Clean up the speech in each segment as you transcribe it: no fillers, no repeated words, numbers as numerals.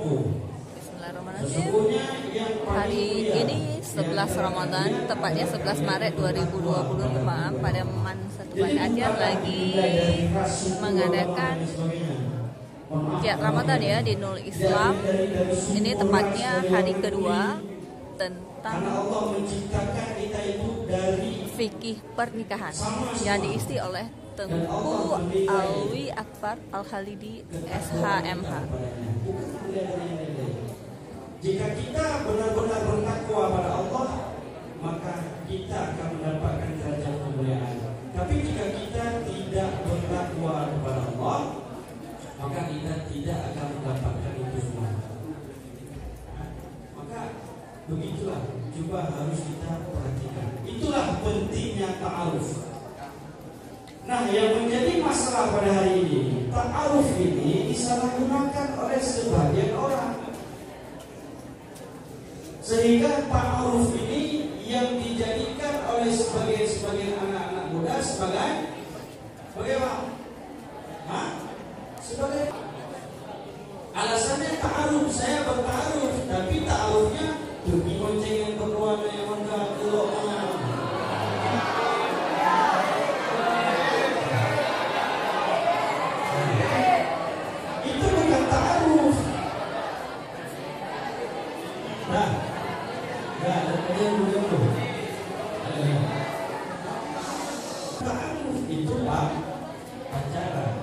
Bismillahirrahmanirrahim. Hari ini 11 Ramadan, tepatnya 11 Maret 2025, pada Satu Ajar lagi mengadakan Jihad Ramadan ya di Nurul Islam. Ini tepatnya hari kedua tentang fikih pernikahan yang diisi oleh Tengku Alwi Akbar Al-Khalidi SHMH. Jika kita benar-benar bertakwa pada Allah, maka kita akan mendapatkan derajat kemuliaan. Tapi jika kita tidak bertakwa kepada Allah, maka kita tidak akan mendapatkan itu semua. Maka begitulah, coba harus kita perhatikan. Itulah pentingnya ta'aruf. Nah, yang menjadi masalah pada hari ini, ta'aruf ini disalahgunakan oleh sebagian orang. Sehingga ta'aruf ini yang dijadikan oleh sebagian anak-anak muda sebagai bagaimana? Sebagai alasannya ta'aruf, saya berta'aruf, tapi ta'arufnya pergi bonceng yang berwarna yang enggak elok. Itu bukan ta'aruf. Nah, ta'aruf itulah pacaran.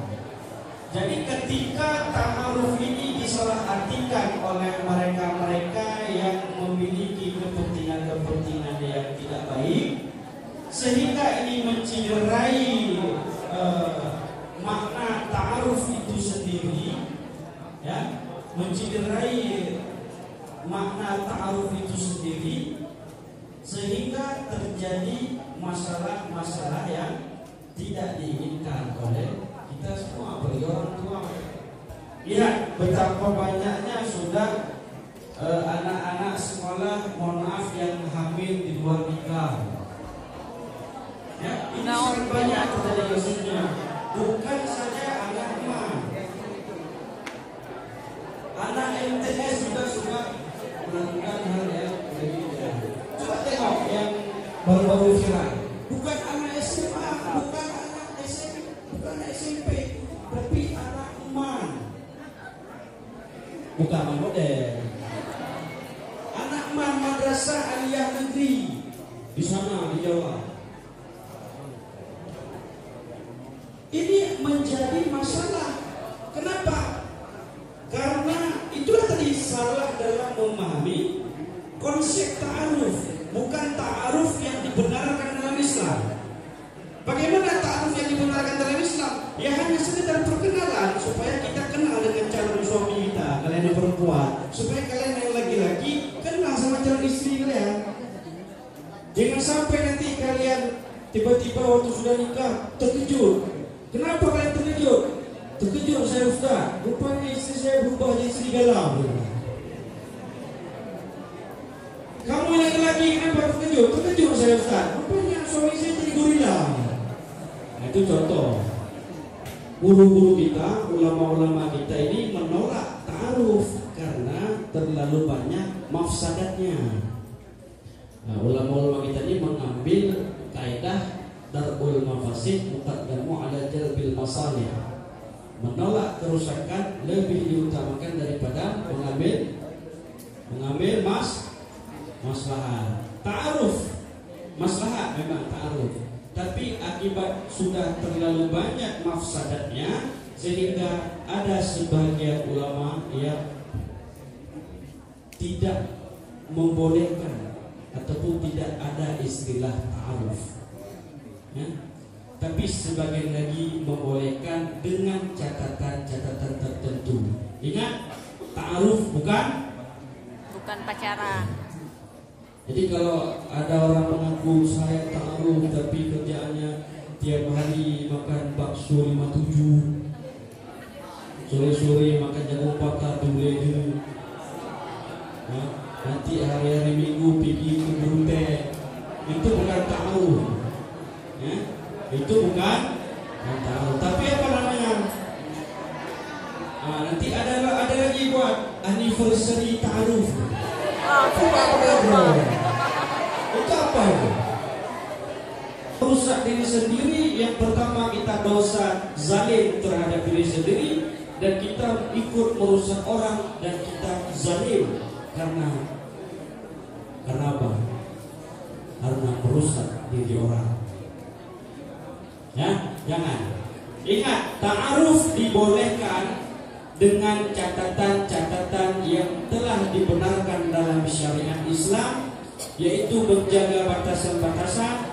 Jadi ketika ta'aruf ini disalahartikan oleh mereka-mereka yang memiliki kepentingan-kepentingan yang tidak baik, sehingga ini menciderai makna ta'aruf itu sendiri, ya, menciderai makna ta'aruf itu sendiri, sehingga terjadi masalah-masalah yang tidak diinginkan oleh kita semua, bagi orang tua. Lihat betapa banyaknya sudah anak-anak sekolah, mohon maaf, yang hamil di luar nikah. Ya, ini sangat banyak terjadi kasusnya. Bukan saja anak emak, anak MTS juga sudah melakukan hal yang berbeda. Coba tengok yang baru-baru viral. Bukan anak SMA, bukan anak SMP, bukan anak SMP, tapi anak emak. Bukan model. Anak emak madrasah aliyah negeri di sana di Jawa. Ini menjadi masalah. Kenapa? Karena itulah tadi salah dalam memahami konsep ta'aruf. Bukan ta'aruf yang dibenarkan dalam Islam. Bagaimana ta'aruf yang dibenarkan dalam Islam? Ya hanya sekedar perkenalan, supaya kita kenal dengan calon suami kita, kalian yang perempuan, supaya kalian yang laki-laki kenal sama calon istri kalian. Jangan sampai nanti kalian tiba-tiba waktu sudah nikah terkejut. Kenapa kalian terkejut? Terkejut saya Ustaz, rupanya istri saya berubah jadi serigala. Kamu yang laki-laki kenapa terkejut? Terkejut saya Ustaz, rupanya suami saya jadi gorila. Nah, itu contoh. Guru-guru kita, ulama-ulama kita ini menolak ta'aruf karena terlalu banyak mafsadatnya. Nah, ulama-ulama kita ini mengambil kaidah Darul mafasid muqaddamu ala jalbil masalih. Menolak kerusakan lebih diutamakan daripada mengambil maslahat. Ta'aruf, maslahat memang ta'aruf, tapi akibat sudah terlalu banyak mafsadatnya, sehingga ada sebagian ulama yang tidak membolehkan ataupun tidak ada istilah ta'aruf. Ya. Tapi sebagian lagi membolehkan dengan catatan-catatan tertentu. Ingat, ta'aruf bukan pacaran. Jadi kalau ada orang mengaku saya ta'aruf tapi kerjaannya tiap hari makan bakso 57, sore-sore makan jagung bakar dulu, ya, nanti hari-hari Minggu pergi ke Brunei, itu bukan ta'aruf. Ya, itu bukan ta'aruf. Tapi apa namanya? Nanti ada lagi buat anniversary ta'aruf. Subhanallah. Itu apa itu? Merusak diri sendiri. Yang pertama, kita dosa zalim terhadap diri sendiri, dan kita ikut merusak orang, dan kita zalim karena apa? Karena merusak diri orang. Ya, jangan. Ingat, ta'aruf dibolehkan dengan catatan-catatan yang telah dibenarkan dalam syariat Islam, yaitu menjaga batasan-batasan,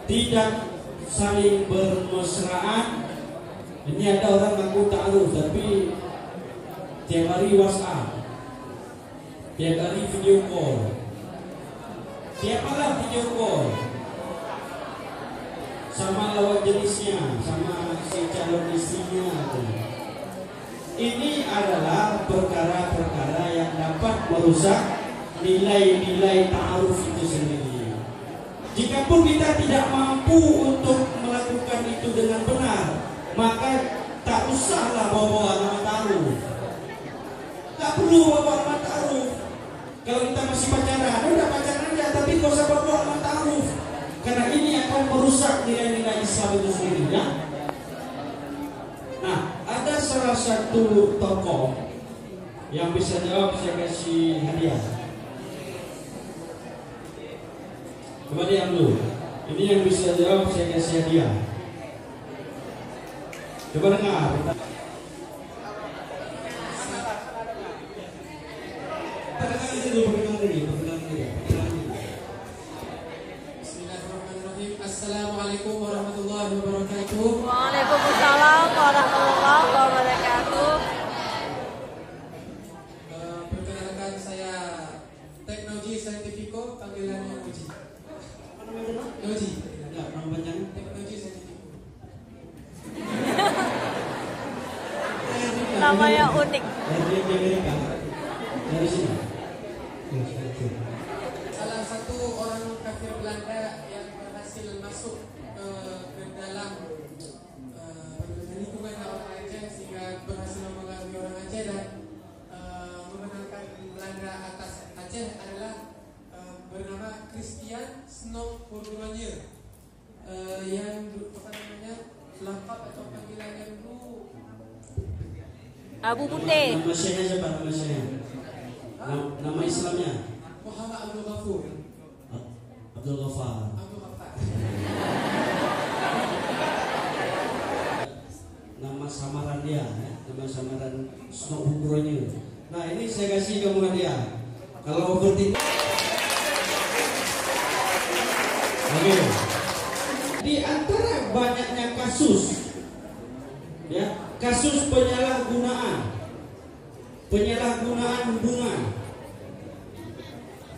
tidak saling bermesraan. Ini ada orang ngaku ta'aruf tapi tiap hari WhatsApp, tiap hari video call, tiap malam video call sama lawan jenisnya, sama si calon istrinya. Ini adalah perkara-perkara yang dapat merusak nilai-nilai ta'aruf itu sendiri. Jikapun kita tidak mampu untuk melakukan itu dengan benar, maka tak usahlah bawa nama ta'aruf. Tak perlu bawa nama ta'aruf. Kalau kita masih pacaran, udah pacaran aja, tapi kau usah bawa nama ta'aruf, karena ini akan merusak nilai-nilai Islam itu sendiri, ya. Nah, ada salah satu tokoh yang bisa jawab, saya kasih hadiah. Coba diam dulu. Ini yang bisa jawab, saya kasih hadiah. Coba dengar. Perkenalkan dulu, perkenalkan diri. Bismillahirrahmanirrahim. Assalamualaikum warahmatullahi wabarakatuh. Waalaikumsalam warahmatullahi wabarakatuh. Perkenalkan, saya Teknologi Saintifiko, panggilannya Uji. Uji. Enggak, nama panjang. Teknologi Saintifiko. Namanya unik. Dari Amerika. Dari sini. Salah satu orang kafir Belanda yang berhasil masuk ke dalam lingkungan orang Aceh, sehingga berhasil mempengaruhi orang Aceh dan memenangkan Belanda atas Aceh adalah bernama Christian Snow Purduanya, yang apa namanya, lengkap atau panggilannya dulu Abu Putih. Nama syekhnya siapa? Nama syekhnya? Nama Islamnya? Muhammad Abdul Ghafur. Abdul Ghaffar. Abdul Ghaffar. Nama samaran dia, ya? Nama samaran Snow Purduanya. Nah, ini saya kasih kamu hadiah. Kalau overthinking. Oke. Di antara banyaknya kasus, ya, kasus penyalahgunaan hubungan.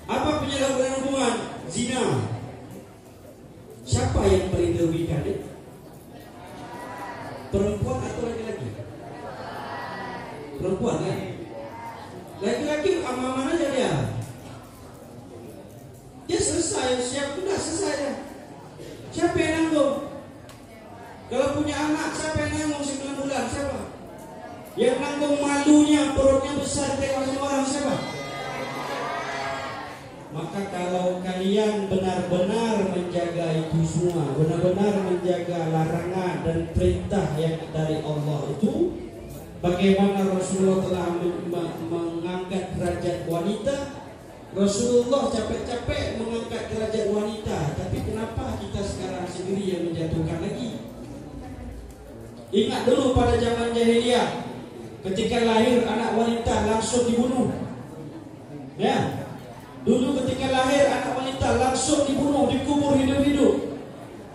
Apa penyalahgunaan hubungan? Zina. Siapa yang paling dirugikan? Perempuan atau laki-laki? Perempuan, kan? Laki-laki aman-aman aja dia. Dia selesai, sudah selesai ya. Siapa yang nanggung? Kalau punya anak, siapa yang nanggung 9 bulan? Siapa? Yang nanggung malunya, perutnya besar, tengok semua orang, siapa? Maka kalau kalian benar-benar menjaga itu semua, benar-benar menjaga larangan dan perintah yang dari Allah itu, bagaimana Rasulullah telah mengangkat derajat wanita. Rasulullah capek-capek mengangkat derajat wanita, tapi kenapa kita sekarang sendiri yang menjatuhkan lagi? Ingat dulu pada zaman jahiliyah, ketika lahir anak wanita langsung dibunuh. Ya, dulu ketika lahir anak wanita langsung dibunuh, dikubur hidup-hidup.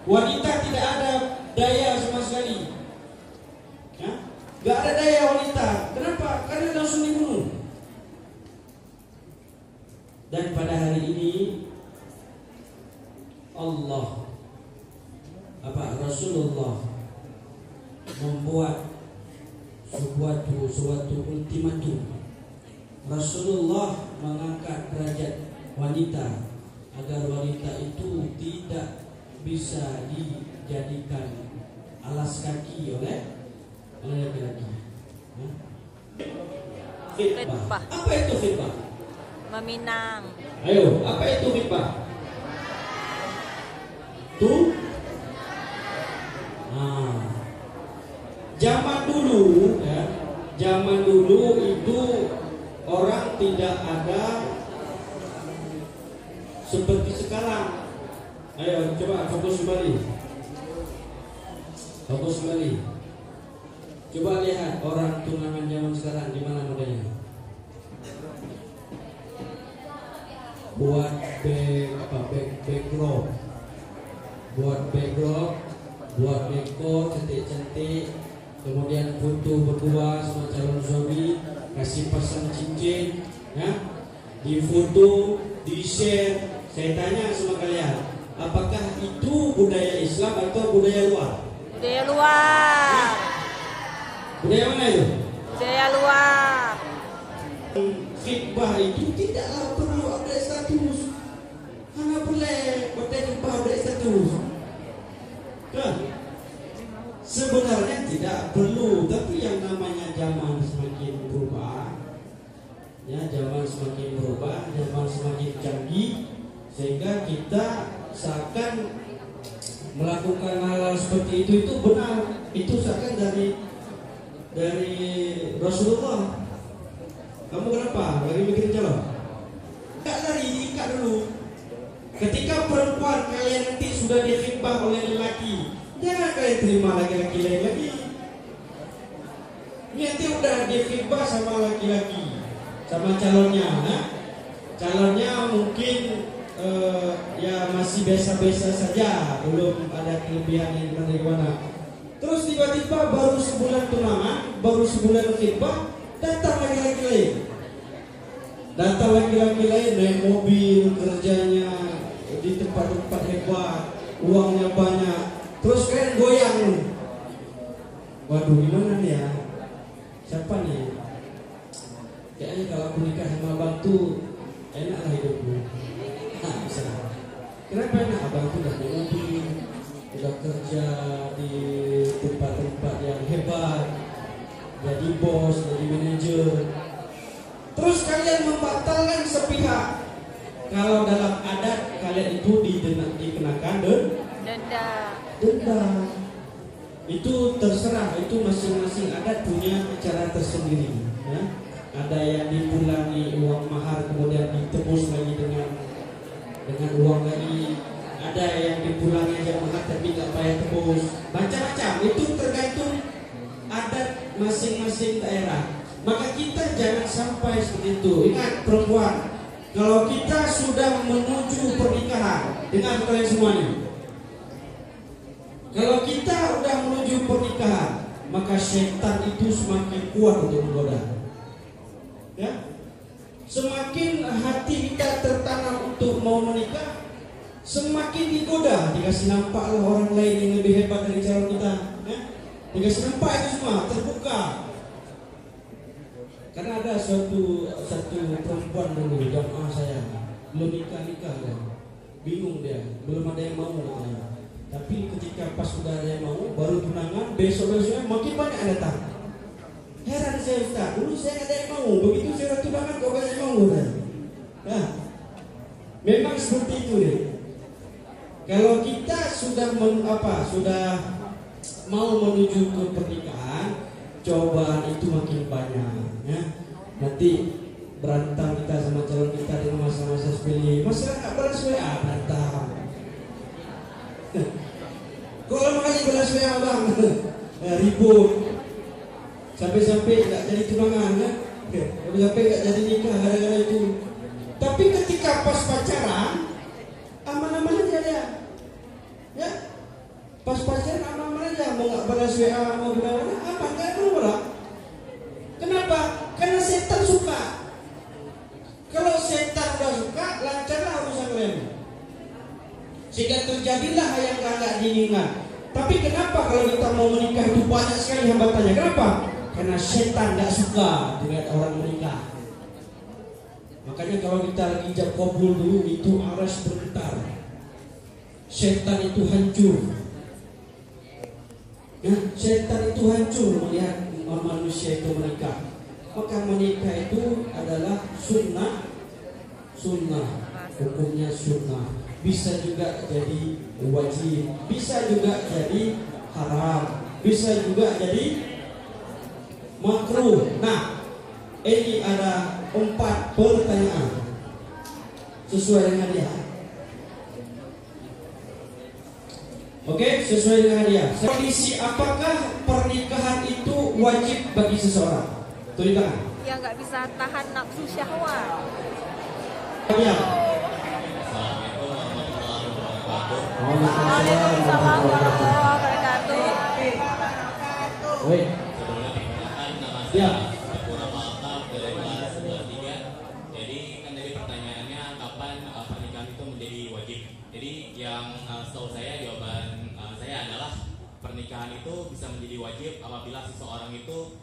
Wanita tidak ada daya sama sekali. Ya, gak ada daya wanita. Kenapa? Karena langsung dibunuh. Dan pada hari ini Rasulullah membuat suatu ultimatum. Rasulullah mengangkat derajat wanita agar wanita itu tidak bisa dijadikan alas kaki oleh laki-laki. Khitbah. Apa itu khitbah? Meminang. Ayo, apa itu khitbah? Tuh. Zaman dulu ya, zaman dulu itu orang tidak ada seperti sekarang. Ayo coba fokus kembali. Fokus kembali. Coba lihat orang tunangan zaman sekarang gimana modelnya. Buat backdrop, buat backdrop, buat dekor cantik-cantik, kemudian foto berdua sama calon suami, kasih pasang cincin, ya, di foto, di share. Saya tanya sama kalian, apakah itu budaya Islam atau budaya luar? Budaya luar. Budaya mana itu? Budaya luar. Khitbah itu tidaklah perlu update status. Hanya boleh khitbah update status. Kan? Sebenarnya tidak perlu, tapi yang namanya zaman semakin berubah, ya, zaman semakin berubah, zaman semakin canggih, sehingga kita seakan melakukan hal seperti itu benar. Itu seakan dari Rasulullah. Kamu kenapa? Lagi mikirin calon? Enggak, lari, ikat dulu. Ketika perempuan kalian nanti sudah dikhitbah oleh lelaki, jangan kalian terima laki-laki lain lagi. Ini nanti udah dikhitbah sama laki-laki, sama calonnya, nah? Calonnya mungkin ya masih biasa-biasa saja, belum ada kelebihan yang gimana. Terus tiba-tiba baru sebulan tunangan, baru sebulan khitbah, datang laki-laki lain. Datang laki-laki lain naik mobil, kerjanya di tempat-tempat hebat, uangnya banyak. Terus kalian goyang. Waduh, gimana nih ya? Siapa nih? Kayaknya kalau aku nikah sama abang tuh enak lah hidupku. Nah, bisa. Kenapa enak? Abang tuh udah di mobil, udah kerja di tempat-tempat yang hebat, jadi bos, jadi manajer. Terus kalian membatalkan sepihak. Kalau dalam adat kalian itu dikenakan denda. Itu terserah, itu masing-masing adat punya cara tersendiri, ya. Ada yang dipulangi uang mahar kemudian ditebus lagi dengan uang lagi. Ada yang dipulangi aja mahar tapi nggak bayar tebus. Macam-macam. Itu tergantung adat masing-masing daerah. Maka kita jangan sampai seperti itu. Ingat perempuan, kalau kita sudah menuju pernikahan, dengan kalian semuanya, kalau kita sudah menuju pernikahan, maka setan itu semakin kuat untuk menggoda. Ya, semakin hati kita tertanam untuk mau menikah, semakin digoda. Dikasih nampak orang lain yang lebih hebat dari calon kita, ya? Dikasih nampak itu semua terbuka. Karena ada satu perempuan dulu jamaah saya belum nikah kan, bingung dia, belum ada yang mau katanya. Tapi ketika pas sudah ada yang mau, baru tunangan, besok-besoknya makin banyak yang datang. Heran saya, Ustaz, dulu saya ada yang mau, begitu saya tunangan kok banyak yang mau kan? Nah, memang seperti itu deh. Kalau kita sudah mau menuju ke pernikahan, cobaan itu makin banyak, ya. Nanti berantem kita sama calon kita di masa-masa sepele. Masa nggak balas WA, berantem. Kok lama lagi balas WA bang? Ribut. Sampai-sampai nggak jadi tunangan, ya. Sampai nggak jadi nikah gara-gara itu. Tapi ketika pas pacaran, aman-aman aja dia, ya. Pas pacaran aman-aman aja, mau nggak balas WA, mau gimana, apa nggak marah. Kenapa? Karena setan suka. Kalau setan udah suka, lancarlah urusan kalian. Sehingga terjadilah yang nggak diinginkan. Tapi kenapa kalau kita mau menikah itu banyak sekali hambatannya? Kenapa? Karena setan nggak suka dengan orang menikah. Makanya kalau kita lagi ijab kabul dulu itu aras bergetar. Setan itu hancur. Ya, setan itu hancur melihat manusia itu menikah. maka menikah itu adalah sunnah, hukumnya sunnah. Bisa juga jadi wajib, bisa juga jadi haram, bisa juga jadi makruh. Nah, ini ada 4 pertanyaan sesuai dengan dia. Oke, sesuai dengan dia. Kondisi apakah pernikahan itu wajib bagi seseorang? Tulis tangan. Yang nggak bisa tahan nafsu syahwat. Ya. Waalaikumsalam warahmatullahi wabarakatuh. Woi. Ya. Jadi kan dari pertanyaannya kapan pernikahan itu menjadi wajib. Jadi yang setahu saya jawaban saya adalah pernikahan itu bisa menjadi wajib apabila seseorang itu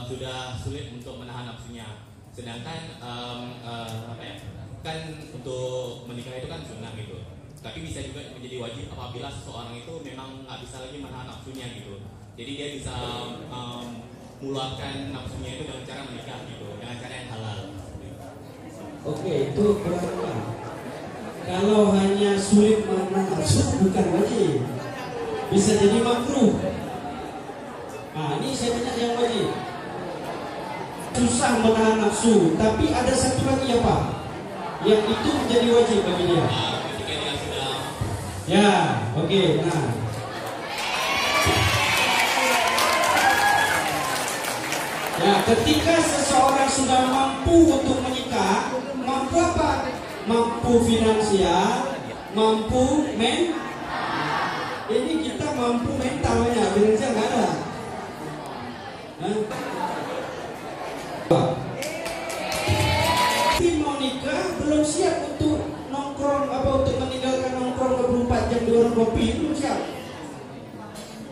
sudah sulit untuk menahan nafsunya. Sedangkan kan untuk menikah itu kan sunnah gitu. Tapi bisa juga menjadi wajib apabila seseorang itu memang nggak bisa lagi menahan nafsunya gitu. Jadi dia bisa meluapkan nafsunya itu dengan cara menikah gitu, dengan cara yang halal. Oke, itu berapa? Kalau hanya sulit menahan nafsu bukan wajib, bisa jadi makruh. Nah, ini saya tanya yang wajib. Susah menahan nafsu, tapi ada satu lagi apa? Yang itu menjadi wajib bagi dia. Ketika dia sudah Ya, oke. Nah, ya, ketika seseorang sudah mampu untuk menikah, mampu apa? Mampu finansial, mampu ini kita mampu mentalnya, finansial nggak ada. Hah? Tapi mau nikah belum siap untuk nongkrong untuk meninggalkan nongkrong 24 jam di warung kopi, belum siap.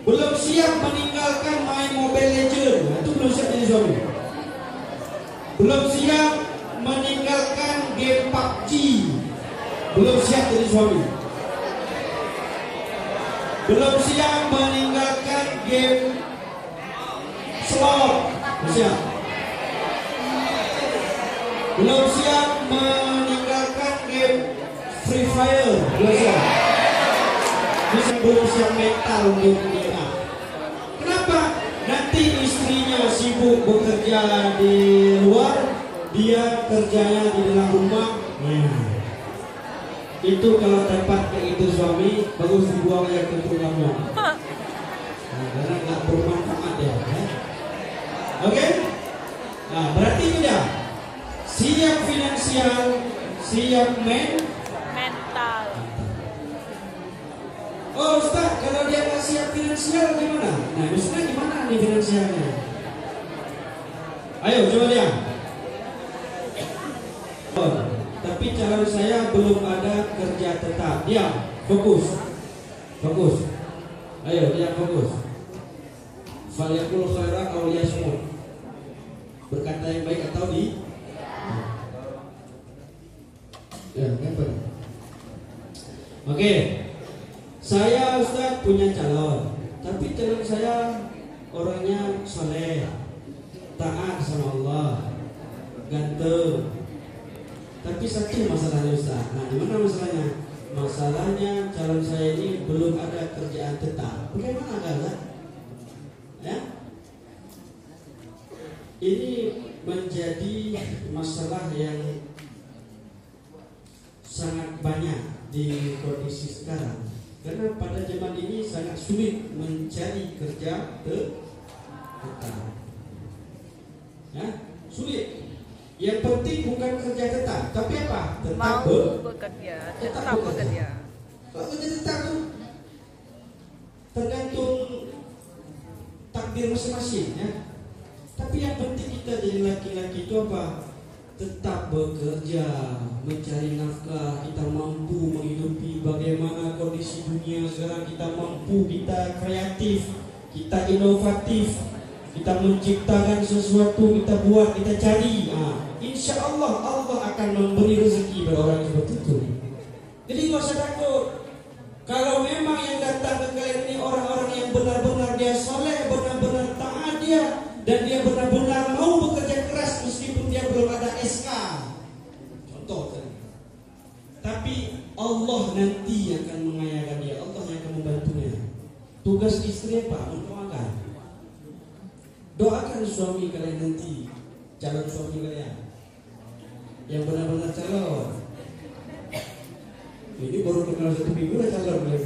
Belum siap meninggalkan main Mobile Legends, itu belum siap jadi suami. Belum siap meninggalkan game PUBG, belum siap jadi suami. Belum siap meninggalkan game slot, belum siap. Belum siap meninggalkan game Free Fire, belum siap. Belum siap mental untuk menikah. Kenapa? Nanti istrinya sibuk bekerja di luar, dia kerjanya di dalam rumah. Itu kalau dapat kayak itu suami, bagus dibuang ya ke tulangnya. Karena nggak bermanfaat ya. Oke? Nah, berarti itu dah. Siap finansial, siap Mental. Oh Ustaz, kalau dia nggak siap finansial gimana? Nah, maksudnya gimana nih finansialnya? Ayo coba dia. Oh, tapi calon saya belum ada kerja tetap. Diam, fokus. Ayo, dia fokus. Falyakul khaira aw liyasmut. Berkata yang baik atau di ya, apa? Oke. Saya Ustaz punya calon, tapi calon saya orangnya soleh, taat sama Allah, ganteng. Tapi satu masalahnya Ustaz. Nah, di mana masalahnya? Masalahnya calon saya ini belum ada kerjaan tetap. Bagaimana Ustaz? Ya? Ini menjadi masalah yang sangat banyak di kondisi sekarang. Karena pada zaman ini sangat sulit mencari kerja tetap. Ya, sulit. Yang penting bukan kerja tetap, tapi apa? Tetap bekerja. Tetap bekerja. Kalau kerja tetap tuh tergantung takdir masing-masing ya. Tapi yang penting kita jadi laki-laki itu apa? Tetap bekerja, mencari nafkah, kita mampu menghidupi bagaimana kondisi dunia sekarang, kita mampu, kita kreatif, kita inovatif, kita menciptakan sesuatu, kita buat, kita cari. Insya Allah Allah akan memberi rezeki pada orang seperti itu. Jadi nggak usah takut. Kalau memang yang datang ke kalian ini orang-orang yang benar-benar dia soleh, benar-benar taat dia, dan dia benar-benar mau bekerja Rizka. Contoh tadi. Tapi Allah nanti akan mengayakan dia, Allah yang akan membantunya. Tugas istri apa? Mendoakan. Doakan suami kalian nanti, calon suami kalian yang benar-benar calon. Ini baru kenal 1 minggu lah calon kalian.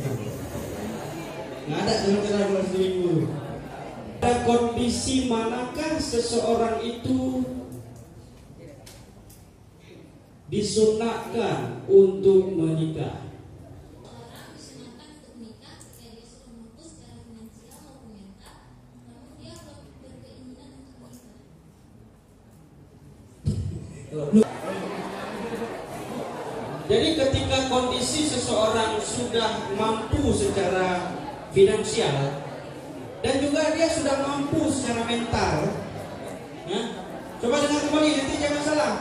Nggak ada calon-calon baru 1 minggu. Pada kondisi manakah seseorang itu disunahkan untuk menikah? Orang disunahkan untuk menikah ketika dia sudah mampu secara finansial maupun mental, namun dia belum berkeinginan untuk menikah. Jadi ketika kondisi seseorang sudah mampu secara finansial dan juga dia sudah mampu secara mental, ya, coba dengar kembali, nanti jangan salah.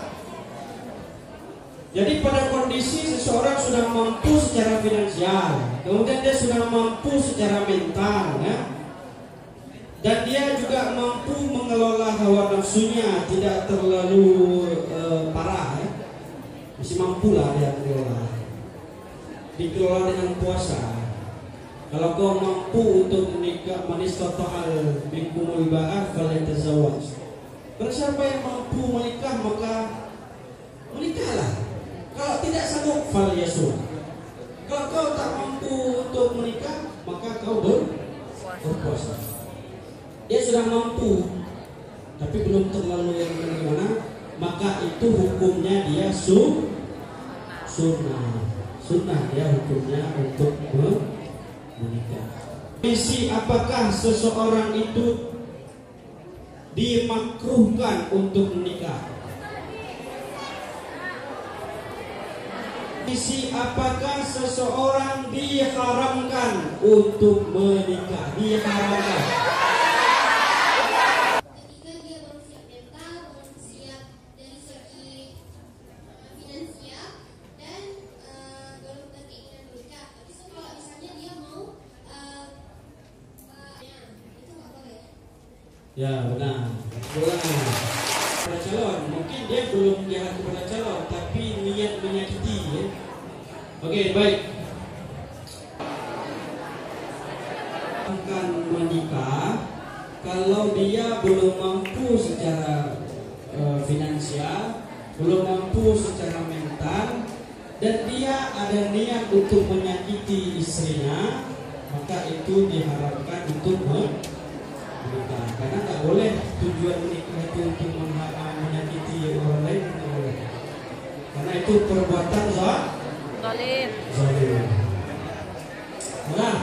Jadi pada kondisi seseorang sudah mampu secara finansial, kemudian dia sudah mampu secara mental, ya, dan dia juga mampu mengelola hawa nafsunya, tidak terlalu parah, ya. Masih mampu lah dia mengelola, dikelola dengan puasa. Kalau kau mampu untuk menikah, manistato'al minkumul ba'ah falyatazawwaj. Kalau siapa yang mampu menikah maka menikahlah. Kalau tidak sanggup falyasum. Kalau kau tak mampu untuk menikah maka kau berpuasa. Dia sudah mampu tapi belum terlalu yang bagaimana, maka itu hukumnya dia sunnah dia hukumnya untuk menikah. Kondisi apakah seseorang itu dimakruhkan untuk menikah? Kondisi apakah seseorang diharamkan untuk menikah? Diharamkan. Ketika dia belum siap mental, belum siap dari segi finansial, dan belum berkeinginan menikah. Tapi kalau misalnya dia mau, itu nggak boleh. Ya benar. Pada calon, mungkin dia belum jahat kepada calon, tapi niat menyakiti, ya. Oke, baik. Akan menikah kalau dia belum mampu secara finansial, belum mampu secara mental, dan dia ada niat untuk menyakiti istrinya, maka itu diharapkan untuk menikah. Karena nggak boleh tujuan menikah itu untuk menyakiti orang lain, nggak boleh. Karena itu perbuatan zalim. Zalim. Nah,